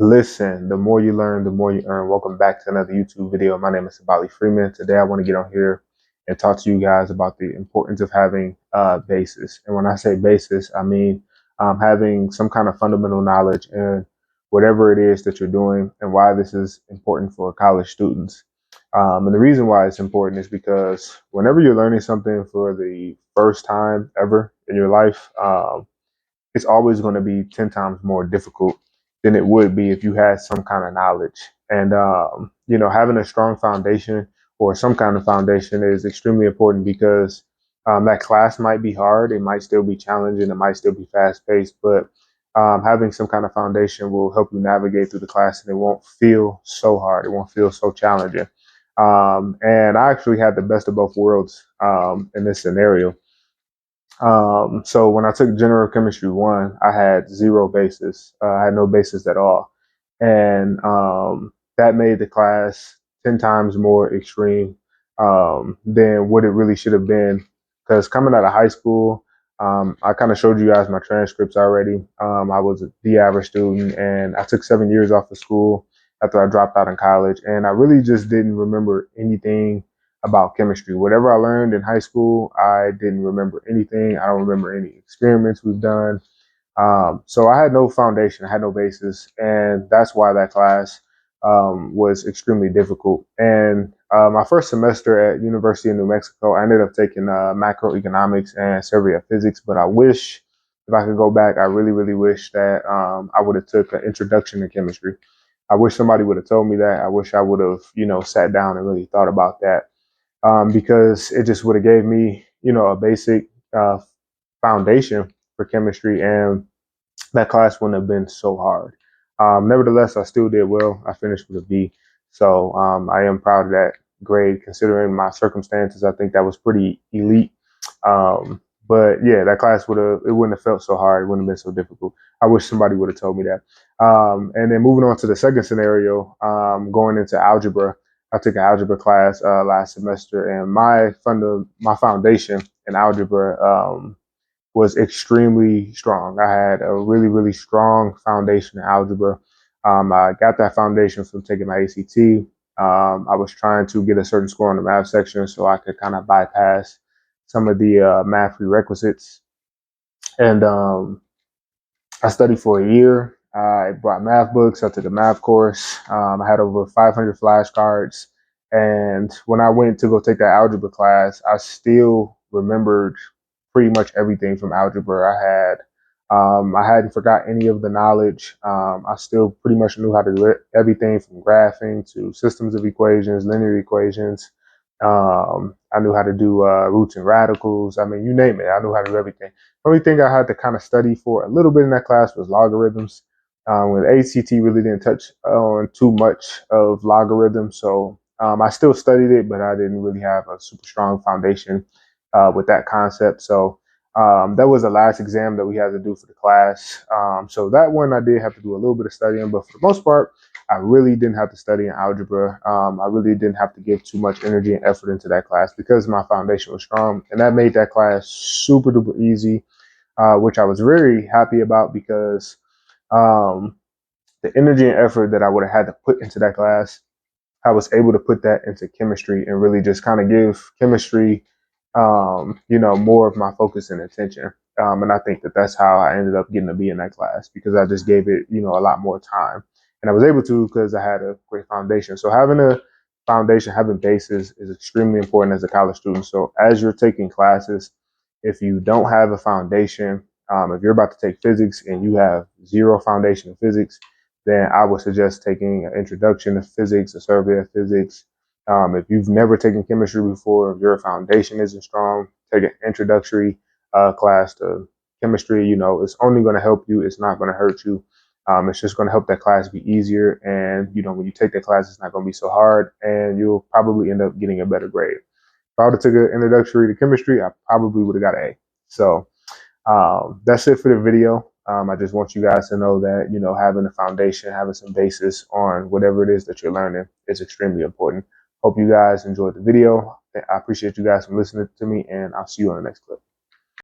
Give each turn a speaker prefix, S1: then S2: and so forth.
S1: Listen, the more you learn, the more you earn. Welcome back to another YouTube video. My name is Sabali Freeman. Today I want to get on here and talk to you guys about the importance of having basis. And when I say basis, I mean having some kind of fundamental knowledge in whatever it is that you're doing and why this is important for college students. And the reason why it's important is because whenever you're learning something for the first time ever in your life, it's always going to be 10 times more difficult than it would be if you had some kind of knowledge. And, having a strong foundation or some kind of foundation is extremely important because that class might be hard. It might still be challenging. It might still be fast paced, but having some kind of foundation will help you navigate through the class and it won't feel so hard. It won't feel so challenging. And I actually had the best of both worlds in this scenario. So when I took general chemistry one, I had zero basis. I had no basis at all. And that made the class 10 times more extreme than what it really should have been. Because coming out of high school, I kind of showed you guys my transcripts already. I was the average student and I took 7 years off of school after I dropped out in college. And I really just didn't remember anything about chemistry. Whatever I learned in high school, I didn't remember anything. I don't remember any experiments we've done. So I had no foundation, I had no basis, and that's why that class was extremely difficult. And my first semester at University of New Mexico, I ended up taking macroeconomics and survey of physics. But I wish, if I could go back, I really, really wish that I would have took an introduction to chemistry. I wish somebody would have told me that. I wish I would have, sat down and really thought about that because it just would have gave me, a basic foundation for chemistry, and that class wouldn't have been so hard. Nevertheless, I still did well. I finished with a B, so I am proud of that grade considering my circumstances. I think that was pretty elite. But yeah, that class it wouldn't have felt so hard. It wouldn't have been so difficult. I wish somebody would have told me that. And then moving on to the second scenario, going into algebra. I took an algebra class last semester, and my foundation in algebra was extremely strong. I had a really, really strong foundation in algebra. I got that foundation from taking my ACT. I was trying to get a certain score on the math section so I could kind of bypass some of the math prerequisites. And I studied for a year. I brought math books. I took a math course. I had over 500 flashcards. And when I went to go take that algebra class, I still remembered pretty much everything from algebra. I hadn't forgot any of the knowledge. I still pretty much knew how to do everything from graphing to systems of equations, linear equations. I knew how to do roots and radicals. I mean, you name it. I knew how to do everything. The only thing I had to kind of study for a little bit in that class was logarithms. With ACT really didn't touch on too much of logarithms, so I still studied it, but I didn't really have a super strong foundation with that concept. So that was the last exam that we had to do for the class. So that one I did have to do a little bit of studying, but for the most part, I really didn't have to study in algebra. I really didn't have to give too much energy and effort into that class because my foundation was strong, and that made that class super duper easy, which I was very happy about because the energy and effort that I would have had to put into that class, I was able to put that into chemistry and really just kind of give chemistry, more of my focus and attention. And I think that that's how I ended up getting a B in that class because I just gave it, a lot more time. And I was able to because I had a great foundation. So having a foundation, having basis is extremely important as a college student. So as you're taking classes, if you don't have a foundation, if you're about to take physics and you have zero foundation in physics, then I would suggest taking an introduction to physics, a survey of physics. If you've never taken chemistry before, if your foundation isn't strong, take an introductory class to chemistry. It's only going to help you. It's not going to hurt you. It's just going to help that class be easier. And, when you take that class, it's not going to be so hard and you'll probably end up getting a better grade. If I would have took an introductory to chemistry, I probably would have got an A. So that's it for the video. I just want you guys to know that, having a foundation, having some basis on whatever it is that you're learning is extremely important. Hope you guys enjoyed the video. I appreciate you guys for listening to me, and I'll see you on the next clip.